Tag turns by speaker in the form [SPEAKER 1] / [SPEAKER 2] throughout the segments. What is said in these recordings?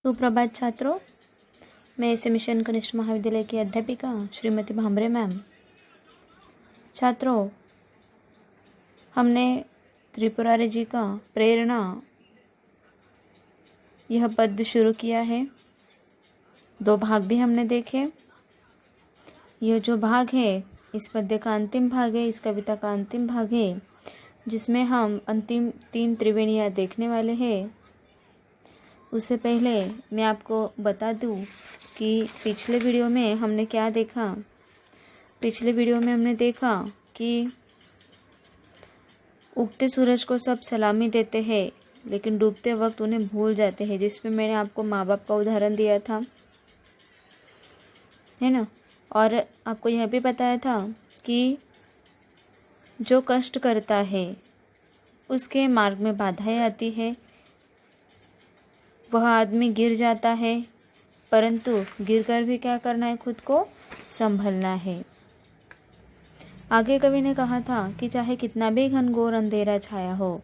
[SPEAKER 1] सुप्रभात छात्रों, मैं ऐसे मिशन कनिष्ठ महाविद्यालय की अध्यापिका श्रीमती भामरे मैम। छात्रों, हमने त्रिपुरारी जी का प्रेरणा यह पद्य शुरू किया है। 2 भाग भी हमने देखे। यह जो भाग है इस पद्य का अंतिम भाग है, इस कविता का अंतिम भाग है, जिसमें हम अंतिम 3 त्रिवेणियाँ देखने वाले हैं। उससे पहले मैं आपको बता दूं कि पिछले वीडियो में हमने क्या देखा। पिछले वीडियो में हमने देखा कि उगते सूरज को सब सलामी देते हैं, लेकिन डूबते वक्त उन्हें भूल जाते हैं, जिसमें मैंने आपको माँ बाप का उदाहरण दिया था, है ना। और आपको यह भी बताया था कि जो कष्ट करता है उसके मार्ग में बाधाएं आती है, वह आदमी गिर जाता है, परंतु गिरकर भी क्या करना है, खुद को संभलना है। आगे कवि ने कहा था कि चाहे कितना भी घनघोर अंधेरा छाया हो,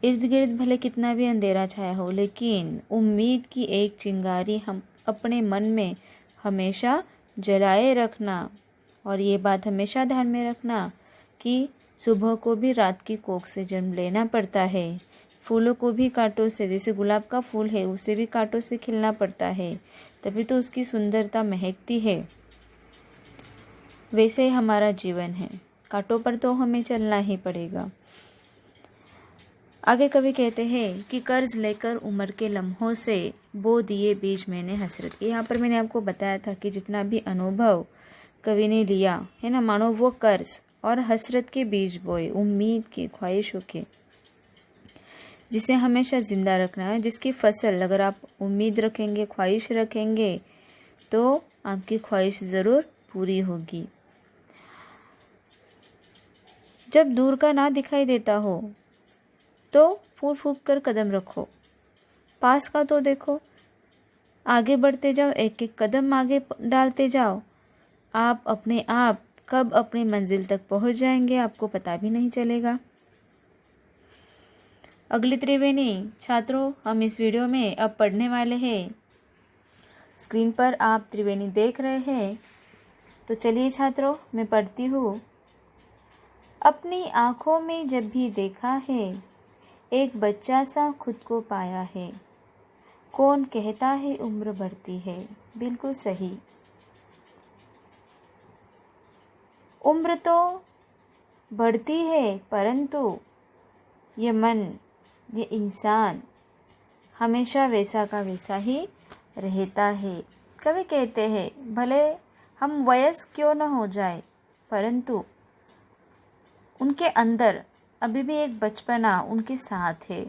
[SPEAKER 1] इर्द गिर्द भले कितना भी अंधेरा छाया हो, लेकिन उम्मीद की एक चिंगारी हम अपने मन में हमेशा जलाए रखना। और ये बात हमेशा ध्यान में रखना कि सुबह को भी रात की कोख से जन्म लेना पड़ता है। फूलों को भी कांटों से, जैसे गुलाब का फूल है उसे भी कांटों से खिलना पड़ता है, तभी तो उसकी सुंदरता महकती है। वैसे ही हमारा जीवन है, कांटों पर तो हमें चलना ही पड़ेगा। आगे कवि कहते हैं कि कर्ज लेकर उम्र के लम्हों से बो दिए बीज मैंने हसरत के। यहाँ पर मैंने आपको बताया था कि जितना भी अनुभव कवि ने लिया है ना, मानो वो कर्ज और हसरत के बीज बोए, उम्मीद के, ख्वाहिशों के, जिसे हमेशा जिंदा रखना है, जिसकी फसल अगर आप उम्मीद रखेंगे, ख्वाहिश रखेंगे, तो आपकी ख्वाहिश ज़रूर पूरी होगी। जब दूर का ना दिखाई देता हो तो फूट फूट कर कदम रखो, पास का तो देखो, आगे बढ़ते जाओ, एक एक कदम आगे डालते जाओ। आप अपने आप कब अपनी मंजिल तक पहुंच जाएंगे आपको पता भी नहीं चलेगा। अगली त्रिवेणी छात्रों हम इस वीडियो में अब पढ़ने वाले हैं। स्क्रीन पर आप त्रिवेणी देख रहे हैं, तो चलिए छात्रों मैं पढ़ती हूँ। अपनी आँखों में जब भी देखा है, एक बच्चा सा खुद को पाया है। कौन कहता है उम्र बढ़ती है, बिल्कुल सही। उम्र तो बढ़ती है, परंतु ये मन, ये इंसान हमेशा वैसा का वैसा ही रहता है। कवि कहते हैं भले हम वयस्क क्यों न हो जाए, परंतु उनके अंदर अभी भी एक बचपना उनके साथ है।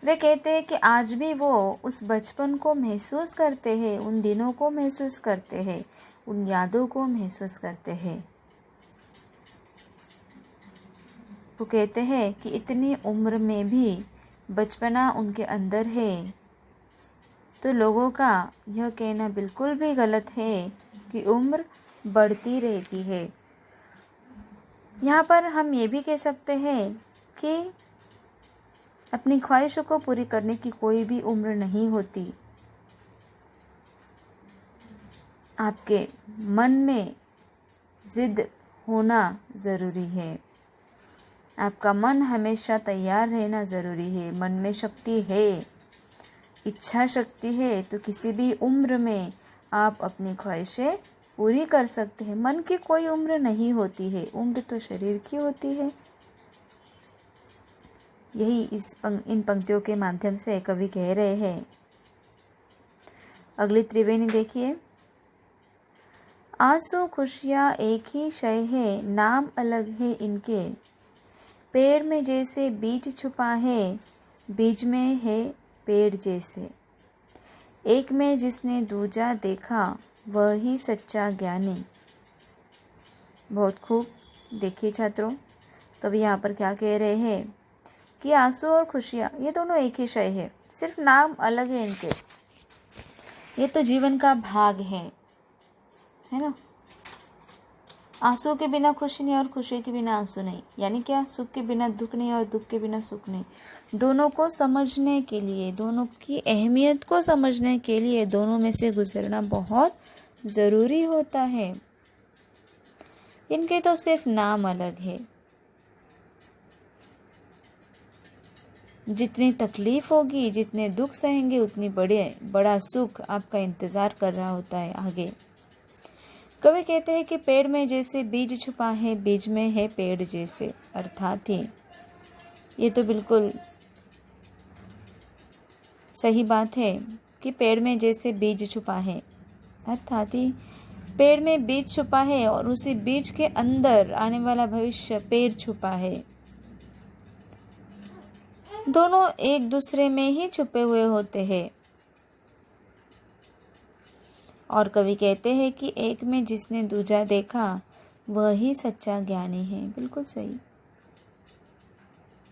[SPEAKER 1] वे कहते हैं कि आज भी वो उस बचपन को महसूस करते हैं, उन दिनों को महसूस करते हैं, उन यादों को महसूस करते हैं। वो कहते हैं कि इतनी उम्र में भी बचपना उनके अंदर है, तो लोगों का यह कहना बिल्कुल भी गलत है कि उम्र बढ़ती रहती है। यहाँ पर हम ये भी कह सकते हैं कि अपनी ख्वाहिशों को पूरी करने की कोई भी उम्र नहीं होती। आपके मन में जिद होना ज़रूरी है, आपका मन हमेशा तैयार रहना ज़रूरी है। मन में शक्ति है, इच्छा शक्ति है, तो किसी भी उम्र में आप अपनी ख्वाहिशें पूरी कर सकते हैं। मन की कोई उम्र नहीं होती है, उम्र तो शरीर की होती है। यही इन पंक्तियों के माध्यम से कवि कह रहे हैं। अगली त्रिवेणी देखिए। आंसू खुशियाँ एक ही शय है, नाम अलग है इनके। पेड़ में जैसे बीज छुपा है, बीज में है पेड़ जैसे। एक में जिसने दूजा देखा, वह ही सच्चा ज्ञानी। बहुत खूब। देखिए छात्रों, कवि यहाँ पर क्या कह रहे हैं कि आंसू और खुशियाँ ये दोनों एक ही शय है, सिर्फ नाम अलग है इनके। ये तो जीवन का भाग है ना। आंसू के बिना खुशी नहीं और खुशी के बिना आंसू नहीं, यानी क्या, सुख के बिना दुख नहीं और दुख के बिना सुख नहीं। दोनों को समझने के लिए, दोनों की अहमियत को समझने के लिए दोनों में से गुजरना बहुत ज़रूरी होता है। इनके तो सिर्फ नाम अलग है। जितनी तकलीफ होगी, जितने दुख सहेंगे, उतनी बड़ा सुख आपका इंतज़ार कर रहा होता है आगे। कवि कहते हैं कि पेड़ में जैसे बीज छुपा है, बीज में है पेड़ जैसे। अर्थात ही ये तो बिल्कुल सही बात है कि पेड़ में जैसे बीज छुपा है, अर्थात ही पेड़ में बीज छुपा है और उसी बीज के अंदर आने वाला भविष्य पेड़ छुपा है। दोनों एक दूसरे में ही छुपे हुए होते हैं। और कवि कहते हैं कि एक में जिसने दूजा देखा वह ही सच्चा ज्ञानी है। बिल्कुल सही।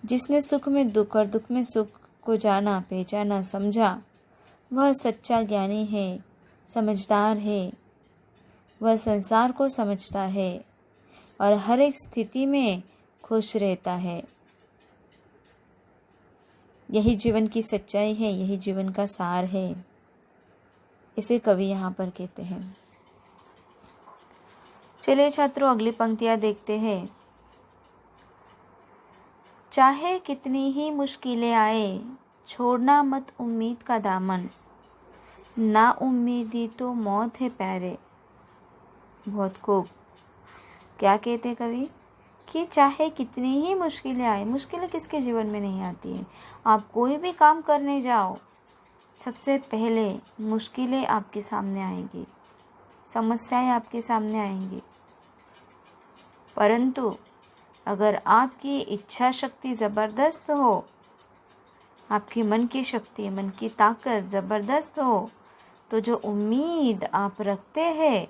[SPEAKER 1] जिसने सुख में दुख और दुख में सुख को जाना, पहचाना, समझा, वह सच्चा ज्ञानी है, समझदार है। वह संसार को समझता है और हर एक स्थिति में खुश रहता है। यही जीवन की सच्चाई है, यही जीवन का सार है, इसे कवि यहाँ पर कहते हैं। चलिए छात्रों, अगली पंक्तियाँ देखते हैं। चाहे कितनी ही मुश्किलें आए, छोड़ना मत उम्मीद का दामन, ना उम्मीदी तो मौत है प्यारे। बहुत खूब। क्या कहते हैं कवि कि चाहे कितनी ही मुश्किलें आए, मुश्किलें किसके जीवन में नहीं आती है। आप कोई भी काम करने जाओ, सबसे पहले मुश्किलें आपके सामने आएंगी, समस्याएं आपके सामने आएंगी। परंतु अगर आपकी इच्छा शक्ति ज़बरदस्त हो, आपकी मन की शक्ति, मन की ताकत ज़बरदस्त हो, तो जो उम्मीद आप रखते हैं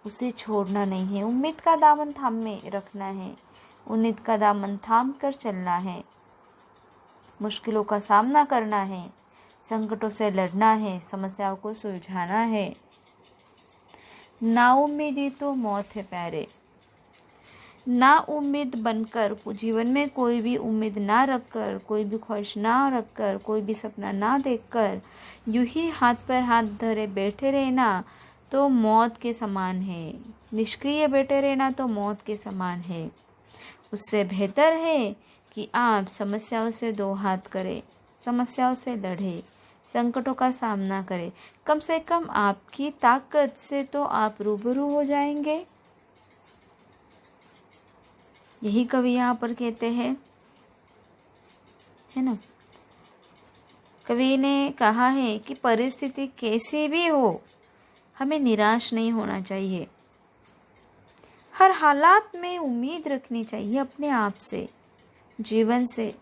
[SPEAKER 1] उसे छोड़ना नहीं है। उम्मीद का दामन थामे रखना है, उम्मीद का दामन थाम कर चलना है, मुश्किलों का सामना करना है, संकटों से लड़ना है, समस्याओं को सुलझाना है। नाउम्मीदी तो मौत है प्यारे। ना उम्मीद बनकर, जीवन में कोई भी उम्मीद ना रखकर, कोई भी ख्वाहिश ना रखकर, कोई भी सपना ना देखकर यूं ही हाथ पर हाथ धरे बैठे रहना तो मौत के समान है। निष्क्रिय बैठे रहना तो मौत के समान है। उससे बेहतर है कि आप समस्याओं से दो हाथ करें, समस्याओं से लड़े, संकटों का सामना करें। कम से कम आपकी ताकत से तो आप रूबरू हो जाएंगे। यही कवि यहाँ पर कहते हैं, है ना। कवि ने कहा है कि परिस्थिति कैसी भी हो, हमें निराश नहीं होना चाहिए। हर हालात में उम्मीद रखनी चाहिए अपने आप से, जीवन से।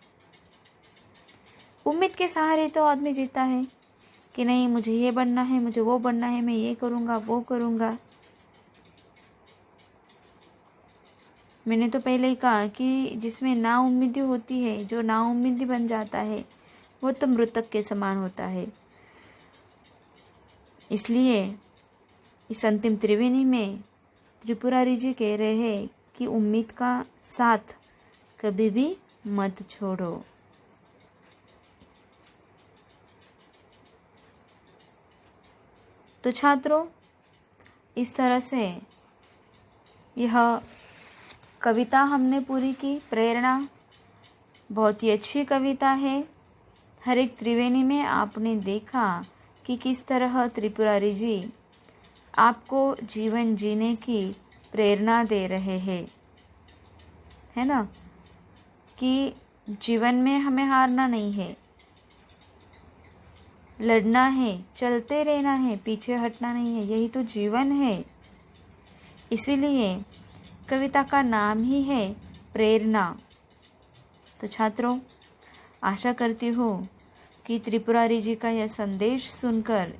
[SPEAKER 1] उम्मीद के सहारे तो आदमी जीता है कि नहीं, मुझे ये बनना है, मुझे वो बनना है, मैं ये करूँगा, वो करूँगा। मैंने तो पहले ही कहा कि जिसमें नाउम्मीदी होती है, जो नाउम्मीदी बन जाता है, वो तो मृतक के समान होता है। इसलिए इस अंतिम त्रिवेणी में त्रिपुरारी जी कह रहे हैं कि उम्मीद का साथ कभी भी मत छोड़ो। तो छात्रों, इस तरह से यह कविता हमने पूरी की। प्रेरणा बहुत ही अच्छी कविता है। हर एक त्रिवेणी में आपने देखा कि किस तरह त्रिपुरारी जी आपको जीवन जीने की प्रेरणा दे रहे हैं, है ना, कि जीवन में हमें हारना नहीं है, लड़ना है, चलते रहना है, पीछे हटना नहीं है। यही तो जीवन है। इसीलिए कविता का नाम ही है प्रेरणा। तो छात्रों, आशा करती हूँ कि त्रिपुरारी जी का यह संदेश सुनकर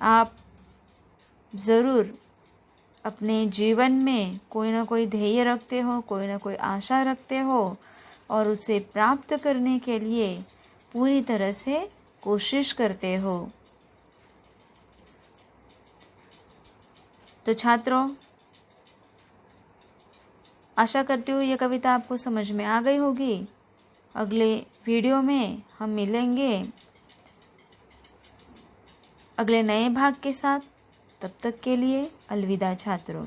[SPEAKER 1] आप ज़रूर अपने जीवन में कोई ना कोई ध्येय रखते हो, कोई ना कोई आशा रखते हो और उसे प्राप्त करने के लिए पूरी तरह से कोशिश करते हो। तो छात्रों, आशा करती हूँ ये कविता आपको समझ में आ गई होगी। अगले वीडियो में हम मिलेंगे अगले नए भाग के साथ। तब तक के लिए अलविदा छात्रों।